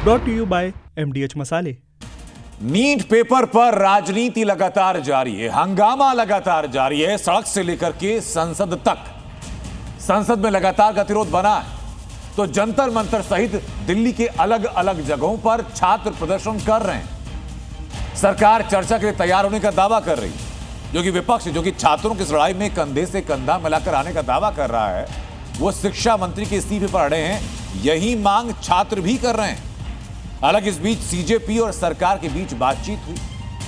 Brought to you by MDH मसाले। NEET paper पर राजनीति लगातार जारी है, हंगामा लगातार जारी है, सड़क से लेकर के संसद तक। संसद में लगातार गतिरोध बना है तो जंतर मंतर सहित दिल्ली के अलग अलग जगहों पर छात्र प्रदर्शन कर रहे हैं। सरकार चर्चा के लिए तैयार होने का दावा कर रही है, जो कि विपक्ष जो कि छात्रों की लड़ाई में कंधे से कंधा मिलाकर आने का दावा कर रहा है, वो शिक्षा मंत्री के इस्तीफे पर अड़े हैं। यही मांग छात्र भी कर रहे हैं। हालांकि इस बीच सीजेपी और सरकार के बीच बातचीत हुई,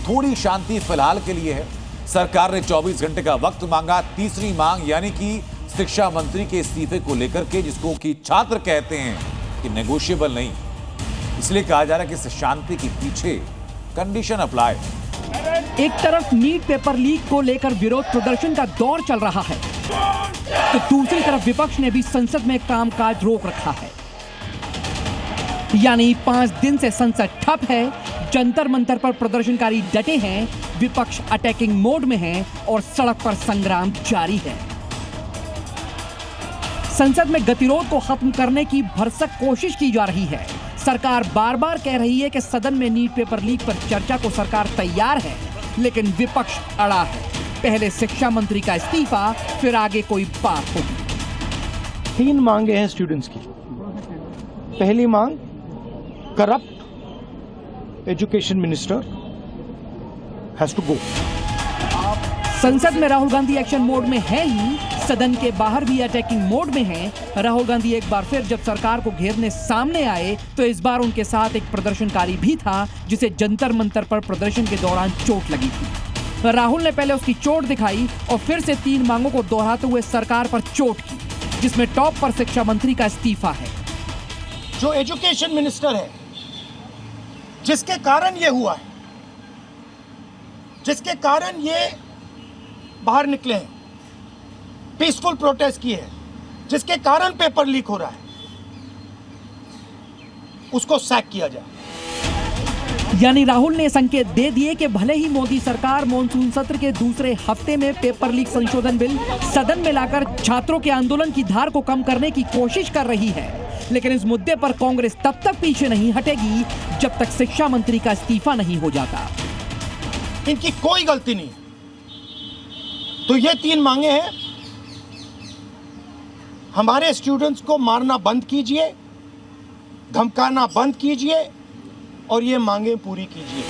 थोड़ी शांति फिलहाल के लिए है। सरकार ने 24 घंटे का वक्त मांगा। तीसरी मांग यानी कि शिक्षा मंत्री के इस्तीफे को लेकर के, जिसको कि छात्र कहते हैं कि नेगोशिएबल नहीं, इसलिए कहा जा रहा है कि इस शांति के पीछे कंडीशन अप्लाई। एक तरफ नीट पेपर लीक को लेकर विरोध प्रदर्शन का दौर चल रहा है, तो दूसरी तरफ विपक्ष ने भी संसद में कामकाज रोक रखा है। यानी 5 दिन से संसद ठप है, जंतर मंतर पर प्रदर्शनकारी डटे हैं, विपक्ष अटैकिंग मोड में है और सड़क पर संग्राम जारी है। संसद में गतिरोध को खत्म करने की भरसक कोशिश की जा रही है। सरकार बार बार कह रही है कि सदन में नीट पेपर लीक पर चर्चा को सरकार तैयार है, लेकिन विपक्ष अड़ा है। पहले शिक्षा मंत्री का इस्तीफा, फिर आगे कोई बात होगी। 3 मांगे हैं स्टूडेंट्स की। पहली मांग, corrupt education minister has to go. संसद में राहुल गांधी एक्शन मोड में है ही, सदन के बाहर भी अटैकिंग मोड में हैं। राहुल गांधी एक बार फिर जब सरकार को घेरने सामने आए तो इस बार उनके साथ एक प्रदर्शनकारी भी था, जिसे जंतर मंतर पर प्रदर्शन के दौरान चोट लगी थी। राहुल ने पहले उसकी चोट दिखाई और फिर से 3 मांगों को दोहराते हुए सरकार पर चोट की, जिसमें टॉप पर शिक्षा मंत्री का इस्तीफा है। जो एजुकेशन मिनिस्टर है, जिसके कारण ये हुआ है, जिसके कारण ये बाहर निकले हैं, पीसफुल प्रोटेस्ट किए हैं, जिसके कारण पेपर लीक हो रहा है, उसको सैक किया जाए। यानी राहुल ने संकेत दे दिए कि भले ही मोदी सरकार मॉनसून सत्र के दूसरे हफ्ते में पेपर लीक संशोधन बिल सदन में लाकर छात्रों के आंदोलन की धार को कम करने की कोशिश कर रही है, लेकिन इस मुद्दे पर कांग्रेस तब तक पीछे नहीं हटेगी जब तक शिक्षा मंत्री का इस्तीफा नहीं हो जाता। इनकी कोई गलती नहीं। तो ये 3 मांगे हैं। हमारे स्टूडेंट्स को मारना बंद कीजिए, धमकाना बंद कीजिए और ये मांगे पूरी कीजिए।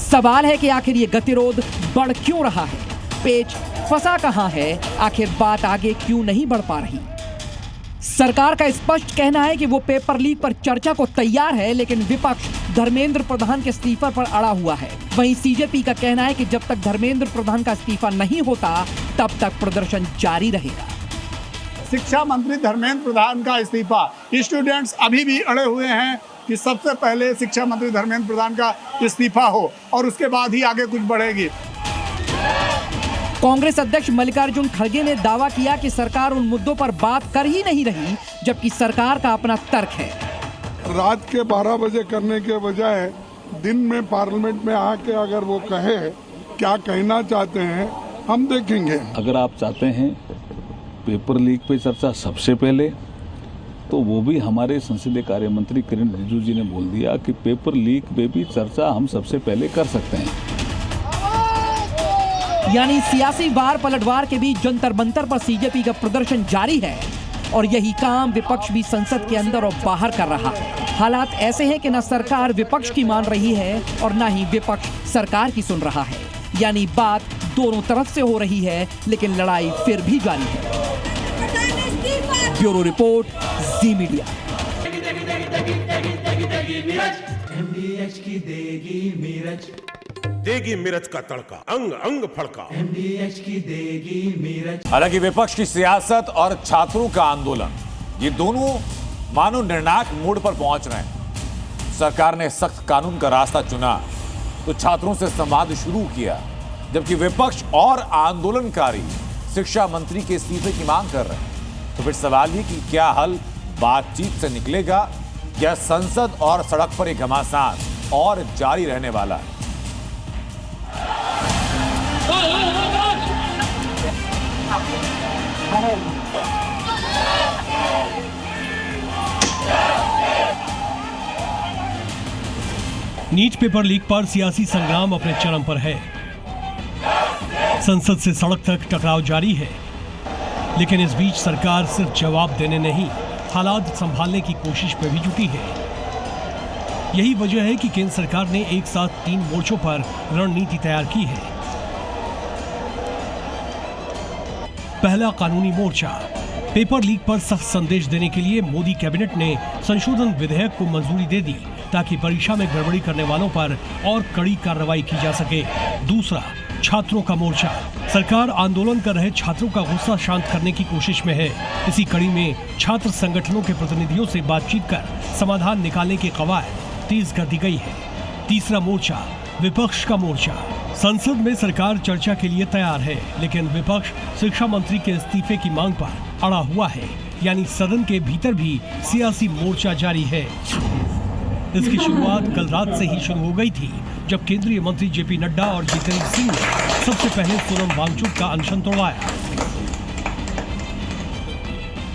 सवाल है कि आखिर ये गतिरोध बढ़ क्यों रहा है, पेच फंसा कहां है, आखिर बात आगे क्यों नहीं बढ़ पा रही। सरकार का स्पष्ट कहना है कि वो पेपर लीक पर चर्चा को तैयार है, लेकिन विपक्ष धर्मेंद्र प्रधान के इस्तीफे पर अड़ा हुआ है। वहीं सीजेपी का कहना है कि जब तक धर्मेंद्र प्रधान का इस्तीफा नहीं होता तब तक प्रदर्शन जारी रहेगा। शिक्षा मंत्री धर्मेंद्र प्रधान का इस्तीफा, स्टूडेंट्स अभी भी अड़े हुए हैं कि सबसे पहले शिक्षा मंत्री धर्मेंद्र प्रधान का इस्तीफा हो और उसके बाद ही आगे कुछ बढ़ेगी। कांग्रेस अध्यक्ष मल्लिकार्जुन खड़गे ने दावा किया कि सरकार उन मुद्दों पर बात कर ही नहीं रही, जबकि सरकार का अपना तर्क है। रात के 12 बजे करने के बजाय दिन में पार्लियामेंट में आके अगर वो कहे क्या कहना चाहते हैं, हम देखेंगे। अगर आप चाहते हैं पेपर लीक पे चर्चा सबसे पहले, तो वो भी हमारे संसदीय कार्य मंत्री किरण रिजिजू जी ने बोल दिया कि पेपर लीक पे भी चर्चा हम सबसे पहले कर सकते हैं। यानी सियासी वार पलटवार के बीच जंतर मंतर पर सीजेपी का प्रदर्शन जारी है और यही काम विपक्ष भी संसद के अंदर और बाहर कर रहा है। हालात ऐसे हैं कि न सरकार विपक्ष की मान रही है और न ही विपक्ष सरकार की सुन रहा है। यानी बात दोनों तरफ से हो रही है, लेकिन लड़ाई फिर भी जारी है। ब्यूरो रिपोर्ट, जी मीडिया। देगी मिर्च का तड़का, अंग अंग फड़का। MDH की देगी मिर्च। हालांकि विपक्ष की सियासत और छात्रों का आंदोलन, ये दोनों मानो निर्णायक मोड़ पर पहुंच रहे हैं। सरकार ने सख्त कानून का रास्ता चुना तो छात्रों से संवाद शुरू किया, जबकि विपक्ष और आंदोलनकारी शिक्षा मंत्री के इस्तीफे की मांग कर रहे हैं। तो फिर सवाल ये कि क्या हल बातचीत से निकलेगा या संसद और सड़क पर एक घमासान और जारी रहने वाला है। नीट पेपर लीक पर सियासी संग्राम अपने चरम पर है। संसद से सड़क तक टकराव जारी है, लेकिन इस बीच सरकार सिर्फ जवाब देने नहीं, हालात संभालने की कोशिश में भी जुटी है। यही वजह है कि केंद्र सरकार ने एक साथ 3 मोर्चों पर रणनीति तैयार की है। पहला कानूनी मोर्चा। पेपर लीक पर सख्त संदेश देने के लिए मोदी कैबिनेट ने संशोधन विधेयक को मंजूरी दे दी ताकि परीक्षा में गड़बड़ी करने वालों पर और कड़ी कार्रवाई की जा सके। दूसरा, छात्रों का मोर्चा। सरकार आंदोलन कर रहे छात्रों का गुस्सा शांत करने की कोशिश में है। इसी कड़ी में छात्र संगठनों के प्रतिनिधियों से बातचीत कर समाधान निकालने की कवायद तेज कर दी गई है। तीसरा मोर्चा, विपक्ष का मोर्चा। संसद में सरकार चर्चा के लिए तैयार है, लेकिन विपक्ष शिक्षा मंत्री के इस्तीफे की मांग पर अड़ा हुआ है, यानी सदन के भीतर भी सियासी मोर्चा जारी है। इसकी शुरुआत कल रात से ही शुरू हो गई थी, जब केंद्रीय मंत्री जेपी नड्डा और जितेंद्र सिंह ने सबसे पहले सोनम वांगचुक का अनशन तोड़वाया।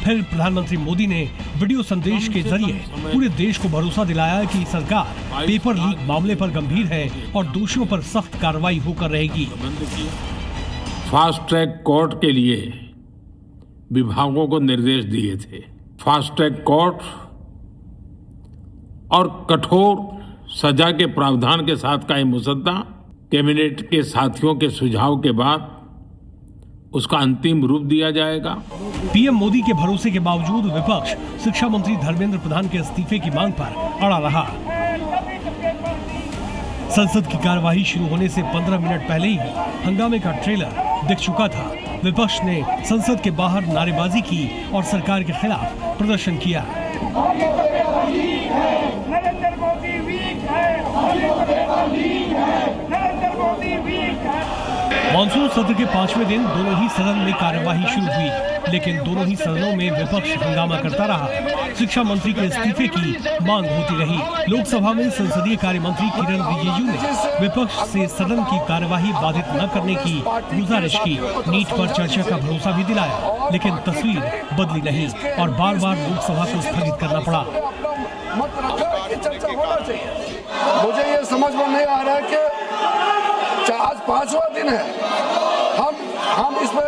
फिर प्रधानमंत्री मोदी ने वीडियो संदेश के जरिए पूरे देश को भरोसा दिलाया कि सरकार पेपर लीक मामले पर गंभीर है और दोषियों पर सख्त कार्रवाई होकर रहेगी। फास्ट ट्रैक कोर्ट के लिए विभागों को निर्देश दिए थे। फास्ट ट्रैक कोर्ट और कठोर सजा के प्रावधान के साथ का ये मुसद्दा कैबिनेट के साथियों के सुझाव के बाद उसका अंतिम रूप दिया जाएगा। पीएम मोदी के भरोसे के बावजूद विपक्ष शिक्षा मंत्री धर्मेंद्र प्रधान के इस्तीफे की मांग पर अड़ा रहा। संसद की कार्यवाही शुरू होने से 15 मिनट पहले ही हंगामे का ट्रेलर दिख चुका था। विपक्ष ने संसद के बाहर नारेबाजी की और सरकार के खिलाफ प्रदर्शन किया। मानसून सत्र के 5वें दिन दोनों ही सदन में कार्यवाही शुरू हुई, लेकिन दोनों ही सदनों में विपक्ष हंगामा करता रहा। शिक्षा मंत्री के इस्तीफे की मांग होती रही। लोकसभा में संसदीय कार्य मंत्री किरण रिजिजू ने विपक्ष से सदन की कार्यवाही बाधित न करने की गुजारिश की। नीट पर चर्चा का भरोसा भी दिलाया, लेकिन तस्वीर बदली नहीं और बार बार लोकसभा को स्थगित करना पड़ा। मुझे ये समझ में नहीं आ रहा है कि आज 5वां दिन है, हम इसमें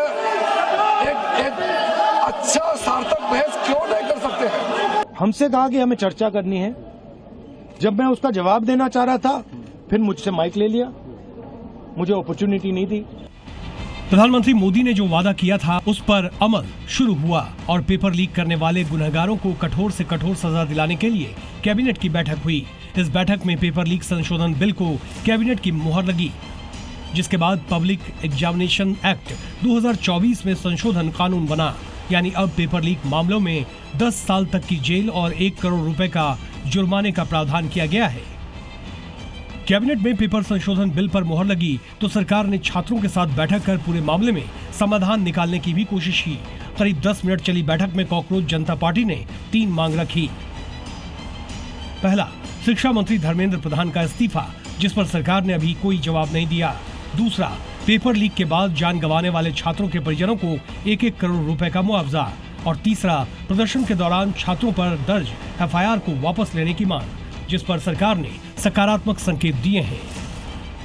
एक अच्छा सार्थक बहस क्यों नहीं कर सकते हैं? हमसे कहा कि हमें चर्चा करनी है। जब मैं उसका जवाब देना चाह रहा था, फिर मुझसे माइक ले लिया। मुझे अपॉर्चुनिटी नहीं दी। प्रधानमंत्री मोदी ने जो वादा किया था उस पर अमल शुरू हुआ और पेपर लीक करने वाले गुनहगारों को कठोर से कठोर सजा दिलाने के लिए कैबिनेट की बैठक हुई। इस बैठक में पेपर लीक संशोधन बिल को कैबिनेट की मुहर लगी, जिसके बाद पब्लिक एग्जामिनेशन एक्ट 2024 में संशोधन कानून बना। यानी अब पेपर लीक मामलों में 10 साल तक की जेल और 1 करोड़ रुपए का जुर्माने का प्रावधान किया गया है। कैबिनेट में पेपर संशोधन बिल पर मुहर लगी तो सरकार ने छात्रों के साथ बैठक कर पूरे मामले में समाधान निकालने की भी कोशिश की। करीब 10 मिनट चली बैठक में कॉकरोच जनता पार्टी ने 3 मांग रखी। पहला, शिक्षा मंत्री धर्मेंद्र प्रधान का इस्तीफा, जिस पर सरकार ने अभी कोई जवाब नहीं दिया। दूसरा, पेपर लीक के बाद जान गंवाने वाले छात्रों के परिजनों को 1-1 करोड़ रुपए का मुआवजा। और तीसरा, प्रदर्शन के दौरान छात्रों पर दर्ज एफआईआर को वापस लेने की मांग, जिस पर सरकार ने सकारात्मक संकेत दिए हैं।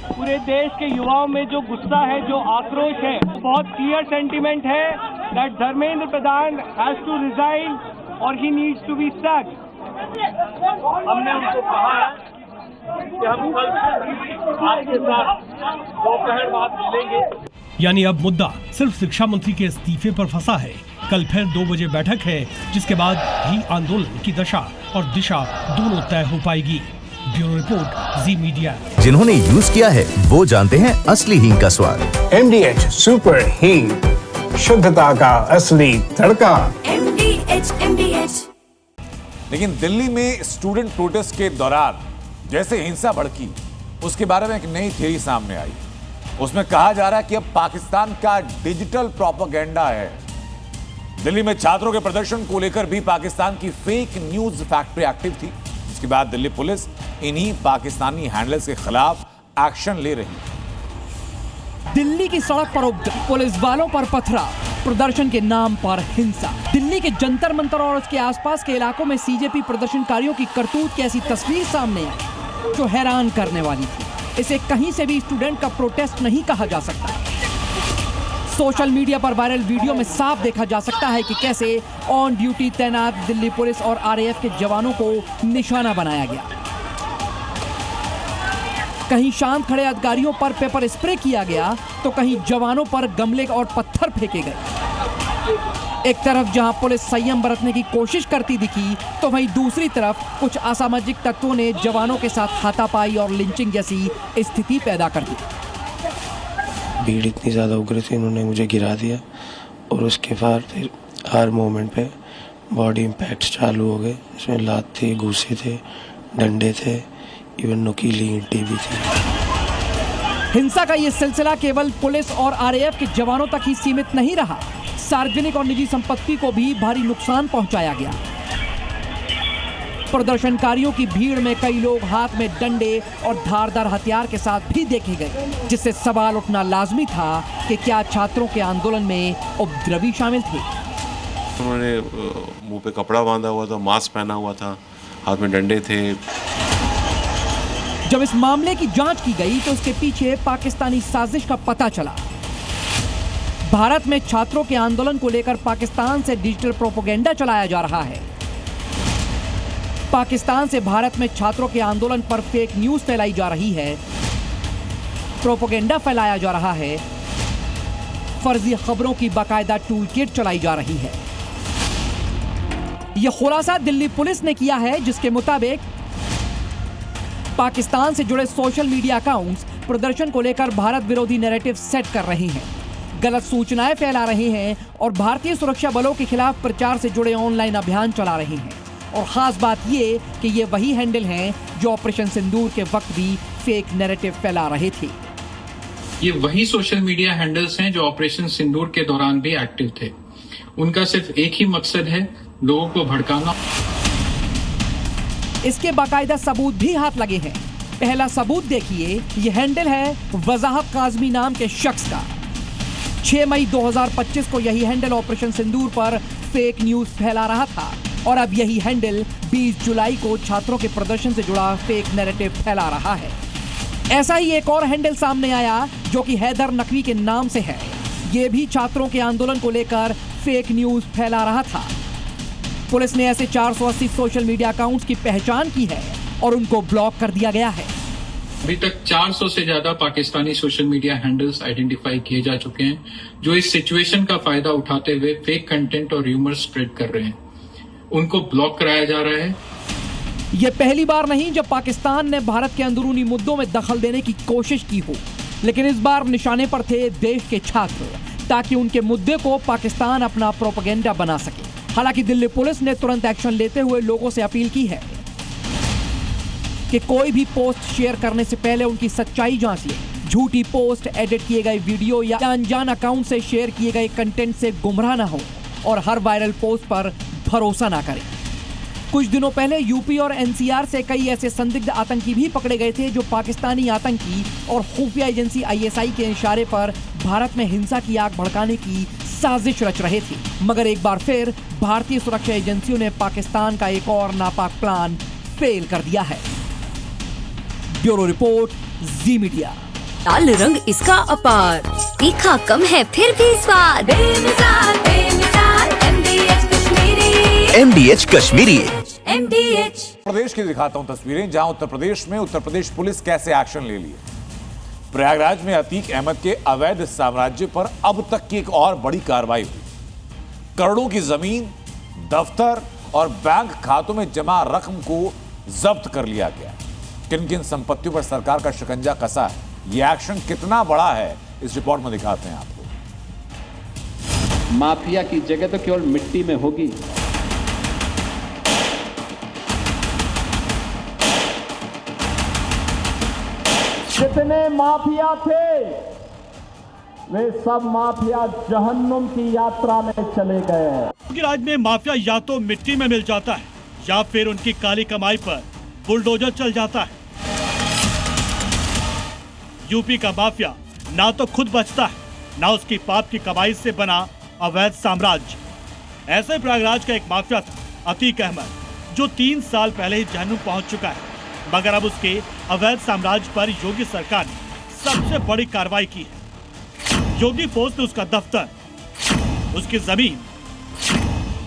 पूरे देश के युवाओं में जो गुस्सा है, जो आक्रोश है, बहुत क्लियर सेंटीमेंट है that Dharmendra Pradhan has to resign और he needs to be sacked. हमने उनको कहा है कि हम कल आपके साथ दोपहर बाद मिलेंगे। यानी अब मुद्दा सिर्फ शिक्षा मंत्री के इस्तीफे पर फंसा है। कल फिर 2 बजे बैठक है, जिसके बाद ही आंदोलन की दशा और दिशा दोनों तय हो पाएगी। ब्यूरो रिपोर्ट, जी मीडिया। जिन्होंने यूज किया है वो जानते हैं असली हींग का स्वाद। MDH सुपर हींग, शुद्धता का असली तड़का। MDH। लेकिन दिल्ली में स्टूडेंट प्रोटेस्ट के दौरान जैसे हिंसा भड़की, उसके बारे में एक नई थ्योरी सामने आई। उसमें कहा जा रहा है कि अब पाकिस्तान का डिजिटल प्रोपेगेंडा है। दिल्ली में छात्रों के प्रदर्शन को लेकर भी पाकिस्तान की फेक न्यूज फैक्ट्री एक्टिव थी। इसके बाद दिल्ली पुलिस इन्हीं पाकिस्तानी हैंडलर्स के खिलाफ एक्शन ले रही है। दिल्ली की सड़क पर उपद्रव, पुलिस वालों पर पथराव, प्रदर्शन के नाम पर हिंसा। दिल्ली के जंतर मंतर और उसके आसपास के इलाकों में सीजेपी प्रदर्शनकारियों की करतूत की ऐसी तस्वीर सामने आई। जो हैरान करने वाली थी। इसे कहीं से भी स्टूडेंट का प्रोटेस्ट नहीं कहा जा सकता। सोशल मीडिया पर वायरल वीडियो में साफ देखा जा सकता है कि कैसे ऑन ड्यूटी तैनात दिल्ली पुलिस और आरएएफ के जवानों को निशाना बनाया गया। कहीं शांत खड़े अधिकारियों पर पेपर स्प्रे किया गया तो कहीं जवानों पर गमले और पत्थर फेंके गए। एक तरफ जहां पुलिस संयम बरतने की कोशिश करती दिखी तो वहीं दूसरी तरफ कुछ असामाजिक तत्वों ने जवानों के साथ हाथापाई और लिंचिंग जैसी स्थिति पैदा कर दी। भीड़ इतनी ज़्यादा उग्र थी, इन्होंने मुझे गिरा दिया और उसके बाद फिर हर मोमेंट पे बॉडी इम्पैक्ट चालू हो गए। इसमें लात थी, घूसे थे, डंडे थे, इवन नुकीली ईंटें भी थी। हिंसा का ये सिलसिला केवल पुलिस और आरएएफ के जवानों तक ही सीमित नहीं रहा, सार्वजनिक और निजी संपत्ति को भी भारी नुकसान पहुंचाया गया। प्रदर्शनकारियों की भीड़ में कई लोग हाथ में डंडे और धारदार हथियार के साथ भी देखे गए, जिससे सवाल उठना लाजमी था कि क्या छात्रों के आंदोलन में उपद्रवी शामिल थे। उन्होंने मुंह पे कपड़ा बांधा हुआ था, मास्क पहना हुआ था, हाथ में डंडे थे। जब इस मामले की जांच की गई तो उसके पीछे पाकिस्तानी साजिश का पता चला। भारत में छात्रों के आंदोलन को लेकर पाकिस्तान से डिजिटल प्रोपेगेंडा चलाया जा रहा है। पाकिस्तान से भारत में छात्रों के आंदोलन पर फेक न्यूज फैलाई जा रही है, प्रोपेगेंडा फैलाया जा रहा है, फर्जी खबरों की बाकायदा टूल किट चलाई जा रही है। यह खुलासा दिल्ली पुलिस ने किया है, जिसके मुताबिक पाकिस्तान से जुड़े सोशल मीडिया अकाउंट्स प्रदर्शन को लेकर भारत विरोधी नैरेटिव सेट कर रहे हैं, गलत सूचनाएं फैला रहे हैं और भारतीय सुरक्षा बलों के खिलाफ प्रचार से जुड़े ऑनलाइन अभियान चला रहे हैं। और खास बात ये कि ये वही हैंडल हैं जो ऑपरेशन सिंदूर के वक्त भी फेक नैरेटिव फैला रहे थे। ये वही सोशल मीडिया हैंडल्स हैं जो ऑपरेशन सिंदूर के दौरान भी एक्टिव थे। उनका सिर्फ एक ही मकसद है, लोगों को भड़काना। इसके बाकायदा सबूत भी हाथ लगे हैं। पहला सबूत देखिए, ये हैंडल है वजाहत काज़मी नाम के शख्स का। 6 मई 2025 को यही हैंडल ऑपरेशन सिंदूर पर फेक न्यूज फैला रहा था और अब यही हैंडल 20 जुलाई को छात्रों के प्रदर्शन से जुड़ा फेक नैरेटिव फैला रहा है। ऐसा ही एक और हैंडल सामने आया जो कि हैदर नकवी के नाम से है। ये भी छात्रों के आंदोलन को लेकर फेक न्यूज फैला रहा था। पुलिस ने ऐसे 480 सोशल मीडिया अकाउंट्स की पहचान की है और उनको ब्लॉक कर दिया गया है। अभी तक 400 से ज्यादा Pakistani social media handles identify किए जा चुके हैं जो इस सिचुएशन का फायदा उठाते हुए फेक कंटेंट और र्यूमर स्प्रेड कर रहे हैं। उनको ब्लॉक कराया जा रहा है। ये पहली बार नहीं जब पाकिस्तान ने भारत के अंदरूनी मुद्दों में दखल देने की कोशिश की हो, लेकिन इस बार निशाने पर थे देश के छात्र, ताकि उनके मुद्दे को पाकिस्तान अपना प्रोपेगेंडा बना सके। हालांकि दिल्ली पुलिस ने तुरंत एक्शन लेते हुए लोगों से अपील की है कि कोई भी पोस्ट शेयर करने से पहले उनकी सच्चाई जांच ले। झूठी पोस्ट, एडिट किए गए वीडियो या अनजान अकाउंट से शेयर किए गए कंटेंट से गुमराह न हो और हर वायरल पोस्ट पर भरोसा ना करें। कुछ दिनों पहले यूपी और एनसीआर से कई ऐसे संदिग्ध आतंकी भी पकड़े गए थे जो पाकिस्तानी आतंकी और खुफिया एजेंसी आईएसआई के इशारे पर भारत में हिंसा की आग भड़काने की साजिश रच रहे थे। मगर एक बार फिर भारतीय सुरक्षा एजेंसियों ने पाकिस्तान का एक और नापाक प्लान फेल कर दिया है। ब्यूरो रिपोर्ट, जी मीडिया। लाल रंग इसका अपार, तीखा कम है फिर भी स्वाद। बेमिसाल बेमिसाल MDH Kashmiri. MDH Kashmiri. MDH। प्रदेश की दिखाता हूं तस्वीरें जहां उत्तर प्रदेश पुलिस कैसे एक्शन ले लिए। प्रयागराज में अतीक अहमद के अवैध साम्राज्य पर अब तक की एक और बड़ी कार्रवाई हुई। करोड़ों की जमीन, दफ्तर और बैंक खातों में जमा रकम को जब्त कर लिया गया। किन किन संपत्तियों पर सरकार का शिकंजा कसा है, यह एक्शन कितना बड़ा है, इस रिपोर्ट में दिखाते हैं आपको। माफिया की जगह तो केवल मिट्टी में होगी। जितने माफिया थे वे सब माफिया जहन्नुम की यात्रा में चले गए हैं। राज्य में माफिया या तो मिट्टी में मिल जाता है या फिर उनकी काली कमाई पर बुलडोजर चल जाता है। यूपी का माफिया ना तो खुद बचता है, ना उसकी पाप की कमाई से बना अवैध साम्राज्य। ऐसे प्रयागराज का एक माफिया था अतीक अहमद, जो 3 साल पहले ही जहन्नुम पहुंच चुका है। मगर अब उसके अवैध साम्राज्य पर योगी सरकार ने सबसे बड़ी कार्रवाई की है। योगी फोर्स ने उसका दफ्तर, उसकी जमीन,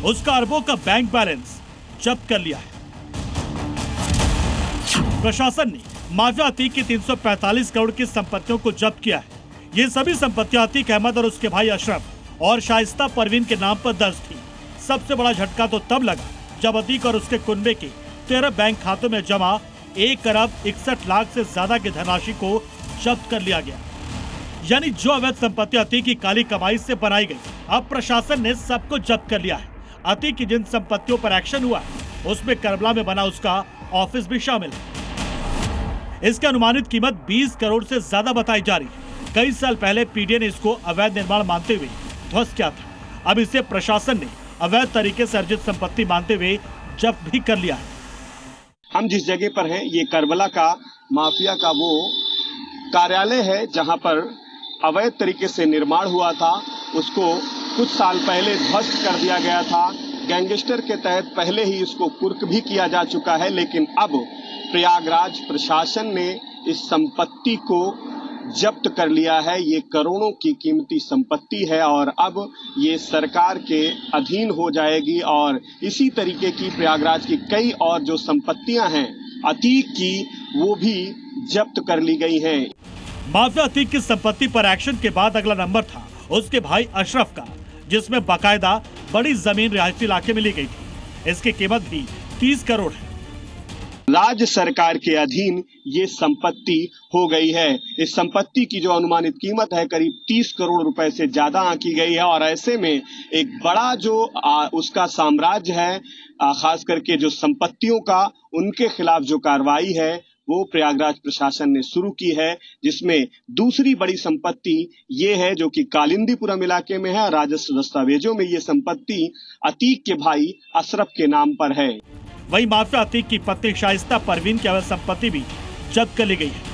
उसका अरबों का बैंक बैलेंस जब्त कर लिया है। प्रशासन ने माफिया अतीक की 345 करोड़ की संपत्तियों को जब्त किया है। ये सभी संपत्तियां अतीक अहमद और उसके भाई अशरफ और शाइस्ता परवीन के नाम पर दर्ज थी। सबसे बड़ा झटका तो तब लगा जब अतीक और उसके कुनबे के 13 बैंक खातों में जमा 1 अरब 61 लाख से ज्यादा की धनराशि को जब्त कर लिया गया। यानी जो अवैध संपत्ति अतीक की काली कमाई से बनाई गई, अब प्रशासन ने सबको जब्त कर लिया है। अतीक की जिन संपत्तियों पर एक्शन हुआ है उसमें करबला में बना उसका ऑफिस भी शामिल है। इसकी अनुमानित कीमत 20 करोड़ से ज्यादा बताई जा रही है। कई साल पहले पीडीए ने इसको अवैध निर्माण मानते हुए ध्वस्त किया था। अब इसे प्रशासन ने अवैध तरीके से अर्जित संपत्ति मानते हुए जब्त भी कर लिया है। हम जिस जगह पर हैं, ये करबला का माफिया का वो कार्यालय है जहां पर अवैध तरीके से निर्माण हुआ था। उसको कुछ साल पहले ध्वस्त कर दिया गया था। गैंगस्टर के तहत पहले ही इसको कुर्क भी किया जा चुका है, लेकिन अब प्रयागराज प्रशासन ने इस संपत्ति को जब्त कर लिया है। ये करोड़ों की कीमती संपत्ति है और अब ये सरकार के अधीन हो जाएगी और इसी तरीके की प्रयागराज की कई और जो संपत्तियां हैं अतीक की, वो भी जब्त कर ली गई हैं। माफिया अतीक की संपत्ति पर एक्शन के बाद अगला नंबर था उसके भाई अशरफ का, जिसमें बाकायदा बड़ी जमीन रिहायशी इलाके में ली गई थी। इसकी कीमत भी 30 करोड़ है। राज्य सरकार के अधीन ये संपत्ति हो गई है। इस संपत्ति की जो अनुमानित कीमत है करीब 30 करोड़ रुपए से ज्यादा आंकी गई है और ऐसे में एक बड़ा जो उसका साम्राज्य है, खास करके जो संपत्तियों का, उनके खिलाफ जो कार्रवाई है वो प्रयागराज प्रशासन ने शुरू की है, जिसमें दूसरी बड़ी संपत्ति ये है जो कि कालिंदीपुरम इलाके में है। राजस्व दस्तावेजों में ये संपत्ति अतीक के भाई अशरफ के नाम पर है। वही माफिया अतीक की पत्नी शाइस्ता परवीन की अवैध संपत्ति भी जब्त कर ली गई है।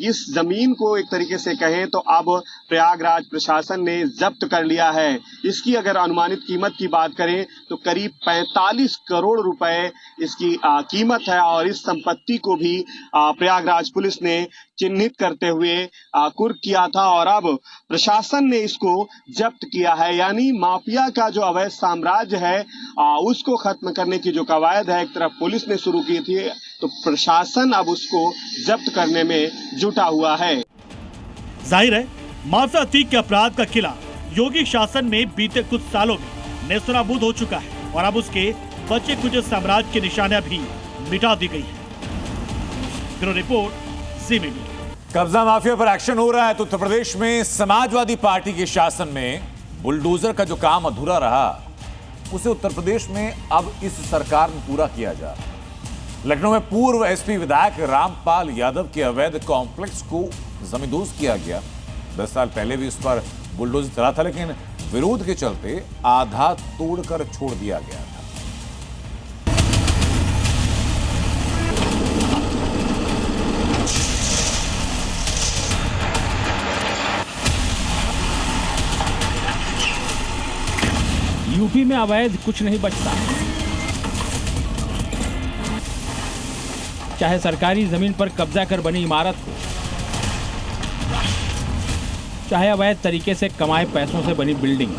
इस जमीन को एक तरीके से कहें तो अब प्रयागराज प्रशासन ने जब्त कर लिया है। इसकी अगर अनुमानित कीमत की बात करें तो करीब 45 करोड़ रुपए इसकी कीमत है और इस संपत्ति को भी प्रयागराज पुलिस ने चिन्हित करते हुए कुर्क किया था और अब प्रशासन ने इसको जब्त किया है। यानी माफिया का जो अवैध साम्राज्य है उसको खत्म करने की जो कवायद है एक तरफ पुलिस ने शुरू की थी, तो प्रशासन अब उसको जब्त करने में जुटा हुआ है। जाहिर है माफिया अतीक के अपराध का किला योगी शासन में बीते कुछ सालों में नेस्तनाबूद हो चुका है और अब उसके बचे कुछ साम्राज्य की निशानियां भी मिटा दी गई है। ब्यूरो रिपोर्ट, जी मीडिया। कब्जा माफिया पर एक्शन हो रहा है तो उत्तर प्रदेश में समाजवादी पार्टी के शासन में बुलडोजर का जो काम अधूरा रहा उसे उत्तर प्रदेश में अब इस सरकार में पूरा किया जा रहा है। लखनऊ में पूर्व एसपी विधायक रामपाल यादव के अवैध कॉम्प्लेक्स को जमींदोज किया गया। 10 साल पहले भी इस पर बुलडोजर चला था, लेकिन विरोध के चलते आधा तोड़कर छोड़ दिया गया था। यूपी में अवैध कुछ नहीं बचता, चाहे सरकारी जमीन पर कब्जा कर बनी इमारत हो, चाहे अवैध तरीके से कमाए पैसों से बनी बिल्डिंग,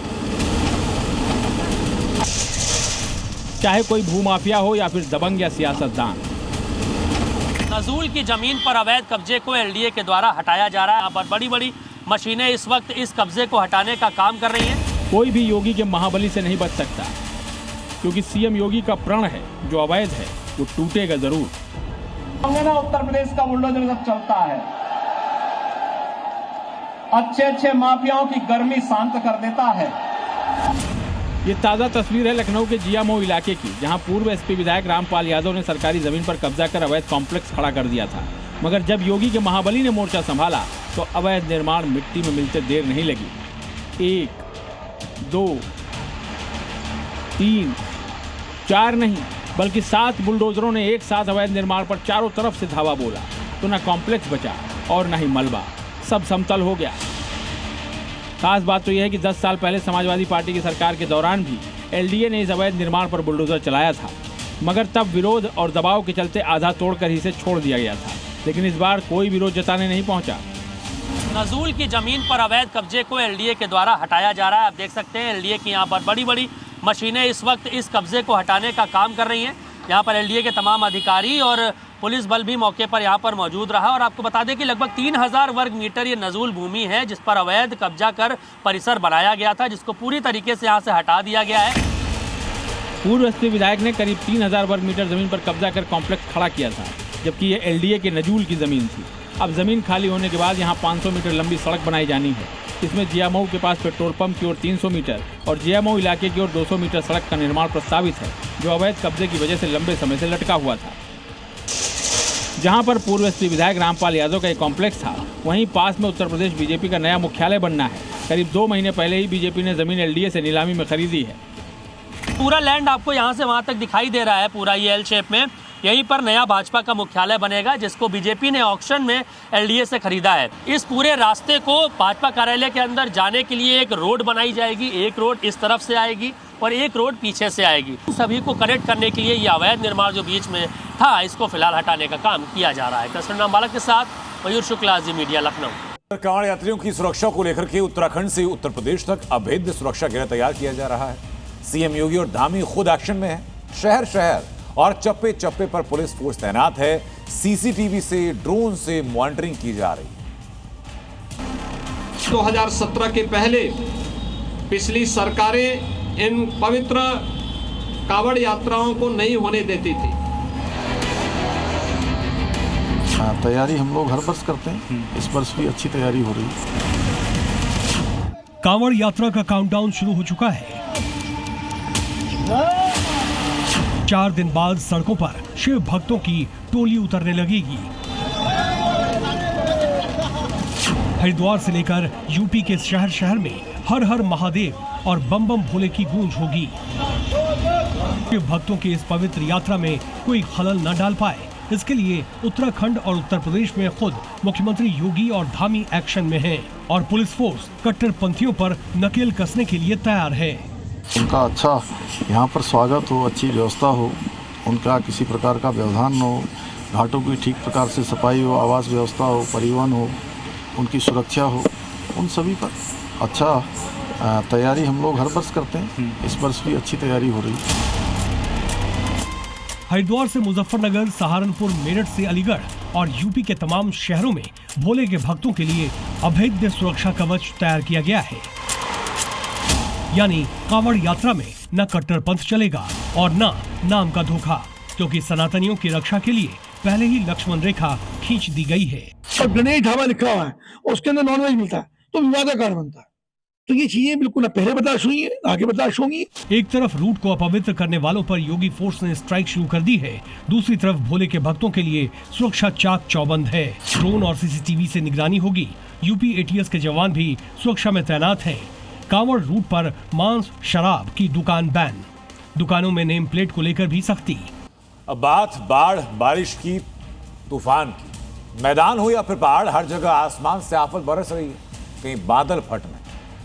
चाहे कोई भूमाफिया हो या फिर दबंग या सियासतदान। नजूल की जमीन पर अवैध कब्जे को एलडीए के द्वारा हटाया जा रहा है। यहाँ पर बड़ी बड़ी मशीनें इस वक्त इस कब्जे को हटाने का काम कर रही हैं। कोई भी योगी के महाबली से नहीं बच सकता, क्योंकि सीएम योगी का प्रण है जो अवैध है वो टूटेगा जरूर। उत्तर प्रदेश का बुलडोजर जब चलता है अच्छे माफियाओं की गर्मी शांत कर देता है। ये ताजा तस्वीर है लखनऊ के जियामऊ इलाके की, जहां पूर्व एसपी विधायक रामपाल यादव ने सरकारी जमीन पर कब्जा कर अवैध कॉम्प्लेक्स खड़ा कर दिया था। मगर जब योगी के महाबली ने मोर्चा संभाला तो अवैध निर्माण मिट्टी में मिलते देर नहीं लगी। 1, 2, 3, 4 नहीं बल्कि 7 बुलडोजरों ने एक साथ अवैध निर्माण पर चारों तरफ से धावा बोला, तो न कॉम्प्लेक्स बचा और न ही मलबा, सब समतल हो गया। खास बात तो यह है कि 10 साल पहले समाजवादी पार्टी की सरकार के दौरान भी एलडीए ने इस अवैध निर्माण पर बुलडोजर चलाया था, मगर तब विरोध और दबाव के चलते आधा तोड़कर ही इसे छोड़ दिया गया था, लेकिन इस बार कोई विरोध जताने नहीं पहुंचा। नजूल की जमीन पर अवैध कब्जे को एलडीए के द्वारा हटाया जा रहा है। आप देख सकते हैं एलडीए की यहाँ पर बड़ी बड़ी मशीनें इस वक्त इस कब्जे को हटाने का काम कर रही हैं। यहाँ पर एलडीए के तमाम अधिकारी और पुलिस बल भी मौके पर यहाँ पर मौजूद रहा। और आपको बता दें कि लगभग 3000 वर्ग मीटर ये नजूल भूमि है जिस पर अवैध कब्जा कर परिसर बनाया गया था, जिसको पूरी तरीके से यहाँ से हटा दिया गया है। पूर्व एसपी विधायक ने करीब 3000 वर्ग मीटर जमीन पर कब्जा कर कॉम्प्लेक्स खड़ा किया था, जबकि ये एलडीए के नजूल की जमीन थी। अब जमीन खाली होने के बाद यहाँ 500 मीटर लंबी सड़क बनाई जानी है। इसमें जियामऊ के पास पेट्रोल पंप की ओर 300 मीटर और जियामऊ इलाके की ओर 200 मीटर सड़क का निर्माण प्रस्तावित है, जो अवैध कब्जे की वजह से लंबे समय से लटका हुआ था। जहां पर पूर्व एसपी विधायक रामपाल यादव का एक कॉम्प्लेक्स था, वहीं पास में उत्तर प्रदेश बीजेपी का नया मुख्यालय बनना है। करीब 2 महीने पहले ही बीजेपी ने जमीन एलडीए से नीलामी में खरीदी है। पूरा लैंड आपको यहाँ से वहाँ तक दिखाई दे रहा है, पूरा ये एल शेप में। यहीं पर नया भाजपा का मुख्यालय बनेगा, जिसको बीजेपी ने ऑक्शन में एलडीए से खरीदा है। इस पूरे रास्ते को भाजपा कार्यालय के अंदर जाने के लिए एक रोड बनाई जाएगी। एक रोड इस तरफ से आएगी और एक रोड पीछे से आएगी। सभी को कनेक्ट करने के लिए ये अवैध निर्माण जो बीच में था, इसको फिलहाल हटाने का काम किया जा रहा है। कृष्ण बालक के साथ मयूर शुक्ला, जी मीडिया, लखनऊ। कांवड़ यात्रियों की सुरक्षा को लेकर के उत्तराखंड से उत्तर प्रदेश तक अभेद्य सुरक्षा घेरा तैयार किया जा रहा है। सीएम योगी और धामी खुद एक्शन में है। शहर शहर और चप्पे चप्पे पर पुलिस फोर्स तैनात है। सीसीटीवी से, ड्रोन से मॉनिटरिंग की जा रही है। 2017 के पहले पिछली सरकारें इन पवित्र कांवड़ यात्राओं को नहीं होने देती थी। तैयारी हम लोग हर वर्ष करते हैं, इस वर्ष भी अच्छी तैयारी हो रही है। कांवड़ यात्रा का काउंटडाउन शुरू हो चुका है। 4 दिन बाद सड़कों पर शिव भक्तों की टोली उतरने लगेगी। हरिद्वार से लेकर यूपी के शहर शहर में हर हर महादेव और बम बम भोले की गूंज होगी। शिव भक्तों की इस पवित्र यात्रा में कोई खलल न डाल पाए, इसके लिए उत्तराखंड और उत्तर प्रदेश में खुद मुख्यमंत्री योगी और धामी एक्शन में हैं और पुलिस फोर्स कट्टरपंथियों पर नकेल कसने के लिए तैयार है। उनका अच्छा यहाँ पर स्वागत हो, अच्छी व्यवस्था हो, उनका किसी प्रकार का व्यवधान न हो, घाटों की ठीक प्रकार से सफाई हो, आवास व्यवस्था हो, परिवहन हो, उनकी सुरक्षा हो, उन सभी पर अच्छा तैयारी हम लोग हर वर्ष करते हैं, इस वर्ष भी अच्छी तैयारी हो रही है। हरिद्वार से मुजफ्फरनगर, सहारनपुर, मेरठ से अलीगढ़ और यूपी के तमाम शहरों में भोले के भक्तों के लिए अभेद्य सुरक्षा कवच तैयार किया गया है। यानी कांवड़ यात्रा में न कट्टरपंथ चलेगा और न नाम का धोखा, क्योंकि सनातनियों की रक्षा के लिए पहले ही लक्ष्मण रेखा खींच दी गई है। और गणेश ढाबा लिखा हुआ है, उसके अंदर नॉनवेज मिलता है तो विवाद का कारण बनता है। तो ये चीजें बिल्कुल पहले बर्दाश्त हुई है, आगे बर्दाश्त होंगी। एक तरफ रूट को अपवित्र करने वालों पर योगी फोर्स ने स्ट्राइक शुरू कर दी है, दूसरी तरफ भोले के भक्तों के लिए सुरक्षा चाक चौबंद है। ड्रोन और सीसीटीवी से निगरानी होगी। यूपी एटीएस के जवान भी सुरक्षा में तैनात हैं। कांवड़ रूट पर मांस, शराब की दुकान बैन। दुकानों में नेम प्लेट को लेकर भी सख्ती। अब बात बाढ़, बारिश की, तूफान की। मैदान हो या फिर पहाड़, हर जगह आसमान से आफत बरस रही है। कहीं बादल फटने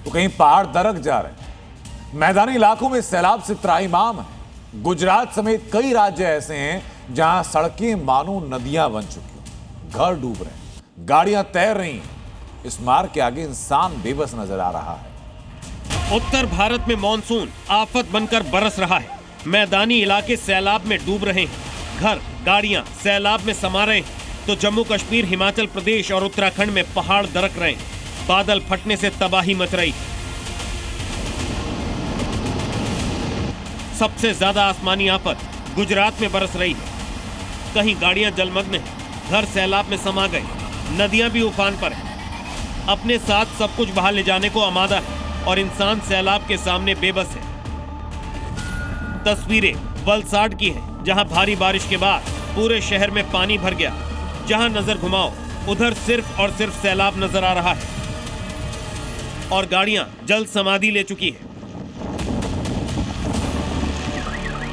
तो कहीं पहाड़ दरक जा रहे हैं। मैदानी इलाकों में सैलाब से त्राहिमाम है। गुजरात समेत कई राज्य ऐसे हैं जहां सड़कें मानो नदियां बन चुकी हैं, घर डूब रहे हैं, गाड़ियां तैर रही हैं। इस मार्ग के आगे इंसान बेबस नजर आ रहा है। उत्तर भारत में मॉनसून आफत बनकर बरस रहा है। मैदानी इलाके सैलाब में डूब रहे हैं, घर, गाड़ियां सैलाब में समा रहे हैं, तो जम्मू कश्मीर, हिमाचल प्रदेश और उत्तराखंड में पहाड़ दरक रहे हैं। बादल फटने से तबाही मच रही। सबसे ज्यादा आसमानी आफत गुजरात में बरस रही है। कहीं गाड़ियां जलमग्न हैं, घर सैलाब में समा गए, नदियां भी उफान पर हैं। अपने साथ सब कुछ बहा ले जाने को आमादा है और इंसान सैलाब के सामने बेबस है। तस्वीरें वलसाड की हैं, जहां भारी बारिश के बाद पूरे शहर में पानी भर गया। जहां नजर घुमाओ उधर सिर्फ और सिर्फ सैलाब नजर आ रहा है और गाड़ियां जल समाधि ले चुकी है।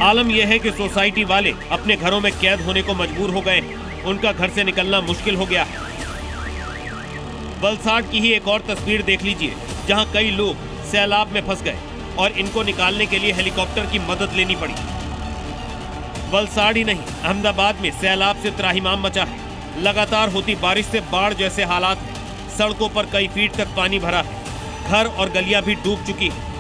आलम यह है कि सोसाइटी वाले अपने घरों में कैद होने को मजबूर हो गए हैं। उनका घर से निकलना मुश्किल हो गया है। वलसाड की ही एक और तस्वीर देख लीजिए, जहां कई लोग सैलाब में फंस गए और इनको निकालने के लिए हेलीकॉप्टर की मदद लेनी पड़ी। वलसाड़ ही नहीं, अहमदाबाद में सैलाब से त्राहिमाम मचा है। लगातार होती बारिश से बाढ़ जैसे हालात हैं। सड़कों पर कई फीट तक पानी भरा है। घर और गलियां भी डूब चुकी हैं।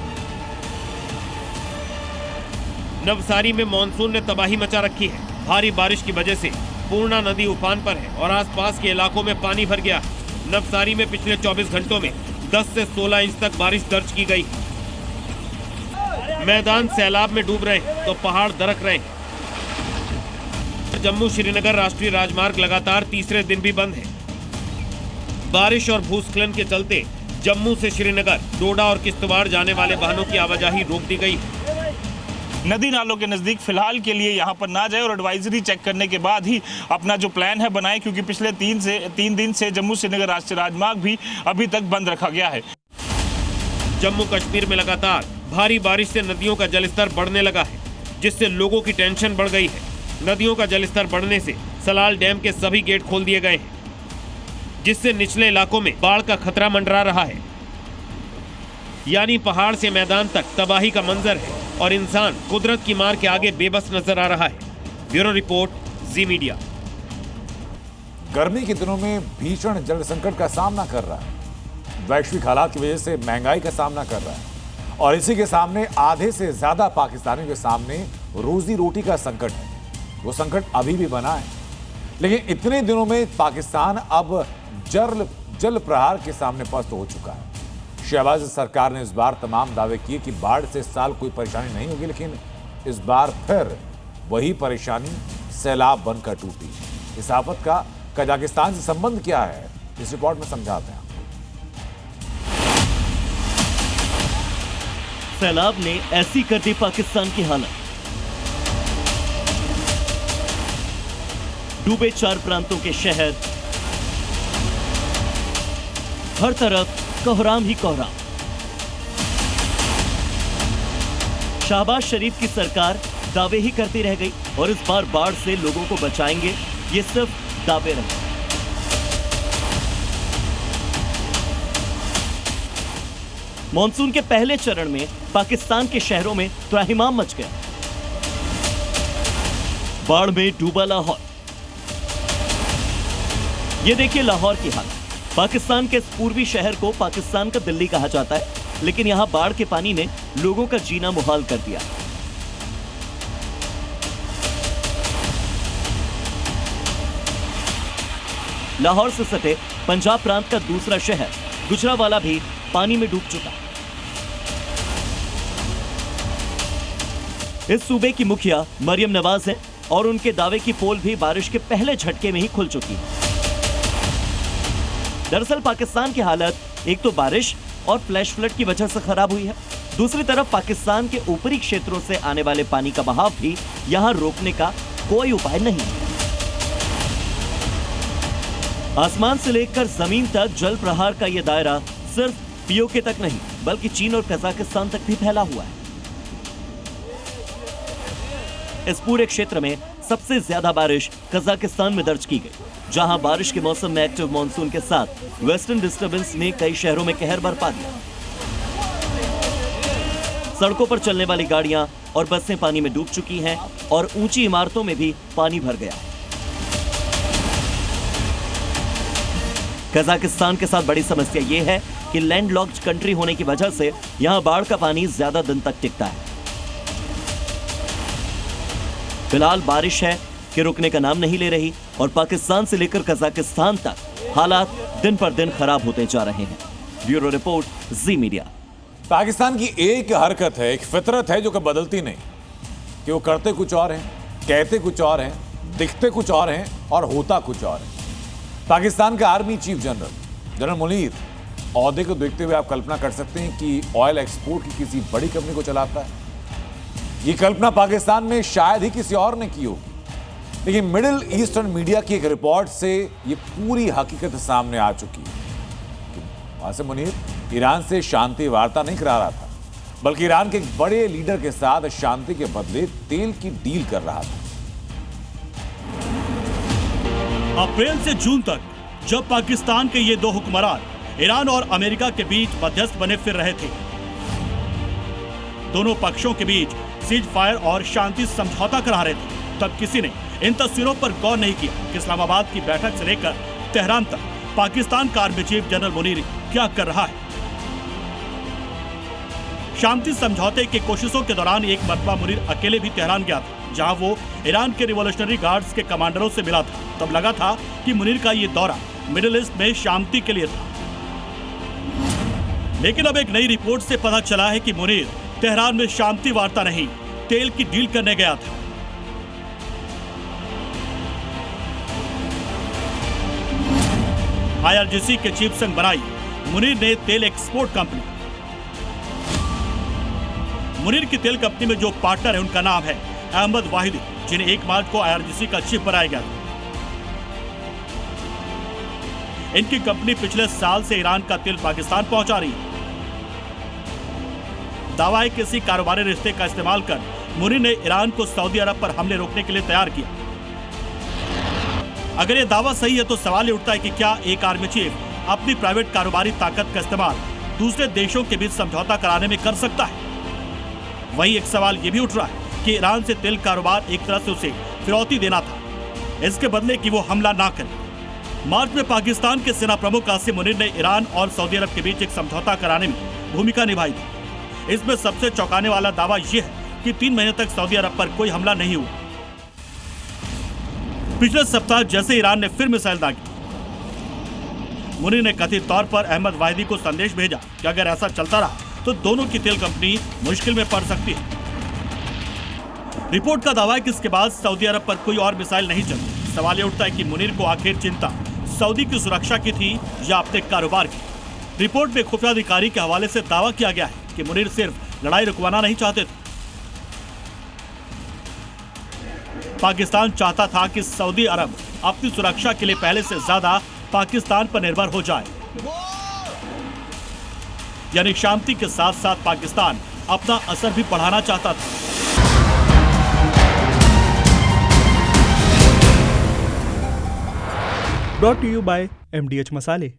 नवसारी में मानसून ने तबाही मचा रखी है। भारी बारिश की वजह से पूर्णा नदी उफान पर है और आसपास के इलाकों में पानी भर गया है। नवसारी में पिछले 24 घंटों में 10 से 16 इंच तक बारिश दर्ज की गई। मैदान सैलाब में डूब रहे हैं तो पहाड़ दरक रहे हैं। जम्मू श्रीनगर राष्ट्रीय राजमार्ग लगातार तीसरे दिन भी बंद है। बारिश और भूस्खलन के चलते जम्मू से श्रीनगर, डोडा और किश्तवाड़ जाने वाले वाहनों की आवाजाही रोक दी गई है। नदी नालों के नज़दीक फिलहाल के लिए यहाँ पर ना जाए और एडवाइजरी चेक करने के बाद ही अपना जो प्लान है बनाए, क्योंकि पिछले 3 दिन से जम्मू श्रीनगर राष्ट्रीय राजमार्ग भी अभी तक बंद रखा गया है। जम्मू कश्मीर में लगातार भारी बारिश से नदियों का जलस्तर बढ़ने लगा है, जिससे लोगों की टेंशन बढ़ गई है। नदियों का जलस्तर बढ़ने से सलाल डैम के सभी गेट खोल दिए गए हैं, जिससे निचले इलाकों में बाढ़ का खतरा मंडरा रहा है। यानी पहाड़ से मैदान तक तबाही का मंजर है और इंसान कुदरत की मार के आगे बेबस नजर आ रहा है। ब्यूरो रिपोर्ट, जी मीडिया। गर्मी के दिनों में भीषण जल संकट का सामना कर रहा है, वैश्विक हालात की वजह से महंगाई का सामना कर रहा है और इसी के सामने आधे से ज्यादा पाकिस्तानियों के सामने रोजी रोटी का संकट है। वो संकट अभी भी बना है, लेकिन इतने दिनों में पाकिस्तान अब जल प्रहार के सामने पस्त हो चुका है। शहबाज सरकार ने इस बार तमाम दावे किए कि बाढ़ से इस साल कोई परेशानी नहीं होगी, लेकिन इस बार फिर वही परेशानी सैलाब बनकर टूटी। इस आफत का कजाकिस्तान से संबंध क्या है, इस रिपोर्ट में समझाते हैं। सैलाब ने ऐसी कर दी पाकिस्तान की हालत। डूबे 4 प्रांतों के शहर, हर तरफ कोहराम ही कोहराम। शहबाज शरीफ की सरकार दावे ही करती रह गई और इस बार बाढ़ से लोगों को बचाएंगे, ये सिर्फ दावे रहे। मॉनसून के पहले चरण में पाकिस्तान के शहरों में त्राहिमाम मच गया। बाढ़ में डूबा लाहौर। ये देखिए लाहौर की हालत। पाकिस्तान के इस पूर्वी शहर को पाकिस्तान का दिल्ली कहा जाता है, लेकिन यहां बाढ़ के पानी ने लोगों का जीना मुहाल कर दिया। लाहौर से सटे पंजाब प्रांत का दूसरा शहर गुजरावाला भी पानी में डूब चुका। इस सूबे की मुखिया मरियम नवाज हैं और उनके दावे की पोल भी बारिश के पहले झटके में ही खुल चुकी है। दरअसल पाकिस्तान की हालत एक तो बारिश और फ्लैश फ्लड की वजह से खराब हुई है, दूसरी तरफ पाकिस्तान के ऊपरी क्षेत्रों से आने वाले पानी का बहाव भी यहां रोकने का कोई उपाय नहीं है। आसमान से लेकर जमीन तक जल प्रहार का यह दायरा सिर्फ पीओके तक नहीं, बल्कि चीन और कजाकिस्तान तक भी फैला हुआ है। इस पूरे क्षेत्र में सबसे ज्यादा बारिश कजाकिस्तान में दर्ज की गई, जहां बारिश के मौसम में एक्टिव मॉनसून के साथ वेस्टर्न डिस्टर्बेंस ने कई शहरों में कहर बरपा दिया। सड़कों पर चलने वाली गाड़ियां और बसें पानी में डूब चुकी हैं और ऊंची इमारतों में भी पानी भर गया है। कजाकिस्तान के साथ बड़ी समस्या यह है कि लैंडलॉक्ड कंट्री होने की वजह से यहां बाढ़ का पानी ज्यादा दिन तक टिकता है। फिलहाल बारिश है कि रुकने का नाम नहीं ले रही और पाकिस्तान से लेकर कजाकिस्तान तक हालात दिन पर दिन खराब होते जा रहे हैं। ब्यूरो रिपोर्ट, जी मीडिया। पाकिस्तान की एक हरकत है, एक फितरत है जो कि बदलती नहीं, कि वो करते कुछ और हैं, कहते कुछ और हैं, दिखते कुछ और हैं और होता कुछ और है। पाकिस्तान का आर्मी चीफ जनरल मुनीर ओहदे को देखते हुए आप कल्पना कर सकते हैं कि ऑयल एक्सपोर्ट की किसी बड़ी कंपनी को चलाता है। ये कल्पना पाकिस्तान में शायद ही किसी और ने की होगी, लेकिन मिडिल ईस्टर्न मीडिया की एक रिपोर्ट से ये पूरी हकीकत सामने आ चुकी है। वहां से मुनीर ईरान से शांति वार्ता नहीं करा रहा था, बल्कि ईरान के एक बड़े लीडर के साथ शांति के बदले तेल की डील कर रहा था। अप्रैल से जून तक जब पाकिस्तान के ये दो हुक्मरान ईरान और अमेरिका के बीच मध्यस्थ बने फिर रहे थे, दोनों पक्षों के बीच सीज फायर और शांति समझौता करा रहे थे। तब किसी ने इन तस्वीरों पर गौर नहीं किया कि इस्लामाबाद की बैठक से लेकर तेहरान तक पाकिस्तान का आर्मी चीफ जनरल मुनीर क्या कर रहा है। शांति समझौते की कोशिशों के दौरान एक मरतबा मुनीर अकेले भी तेहरान गया था, जहां वो ईरान के रिवॉल्यूशनरी गार्ड्स के कमांडरों से मिला था। तब लगा था कि मुनीर का ये दौरा मिडिल ईस्ट में शांति के लिए था, लेकिन अब एक नई रिपोर्ट से पता चला है कि मुनीर तेहरान में शांति वार्ता नहीं, तेल की डील करने गया था। IRGC के चीफ संग बनाई मुनीर ने तेल एक्सपोर्ट कंपनी। मुनीर की तेल कंपनी में जो पार्टनर है उनका नाम है अहमद वाहिदी, जिन्हें 1 मार्च को IRGC का चीफ बनाया गया था। इनकी कंपनी पिछले साल से ईरान का तेल पाकिस्तान पहुंचा रही है। दावा है कि किसी कारोबारी रिश्ते का इस्तेमाल कर मुनीर ने ईरान को सऊदी अरब पर हमले रोकने के लिए तैयार किया। अगर यह दावा सही है तो सवाल ये उठता है कि क्या एक आर्मी चीफ अपनी प्राइवेट कारोबारी ताकत का इस्तेमाल दूसरे देशों के बीच समझौता कराने में कर सकता है। वही एक सवाल ये भी उठ रहा है कि ईरान से तेल कारोबार एक तरह से उसे फिरौती देना था, इसके बदले कि वो हमला ना करे। मार्च में पाकिस्तान के सेना प्रमुख कासिम मुनीर ने ईरान और सऊदी अरब के बीच एक समझौता कराने में भूमिका निभाई थी। इसमें सबसे चौंकाने वाला दावा यह है कि 3 महीने तक सऊदी अरब पर कोई हमला नहीं हुआ। पिछले सप्ताह जैसे ईरान ने फिर मिसाइल दागी, मुनीर ने कथित तौर पर अहमद वाहिदी को संदेश भेजा कि अगर ऐसा चलता रहा तो दोनों की तेल कंपनी मुश्किल में पड़ सकती है। रिपोर्ट का दावा है कि इसके बाद सऊदी अरब पर कोई और मिसाइल नहीं चली। सवाल यह उठता है कि मुनीर को आखिर चिंता सऊदी की सुरक्षा की थी या अपने कारोबार की। रिपोर्ट में खुफिया अधिकारी के हवाले से दावा किया गया है कि मुनीर सिर्फ लड़ाई रुकवाना नहीं चाहते थे। पाकिस्तान चाहता था कि सऊदी अरब अपनी सुरक्षा के लिए पहले से ज्यादा पाकिस्तान पर निर्भर हो जाए, यानी शांति के साथ साथ पाकिस्तान अपना असर भी बढ़ाना चाहता था। Brought to you by MDH मसाले।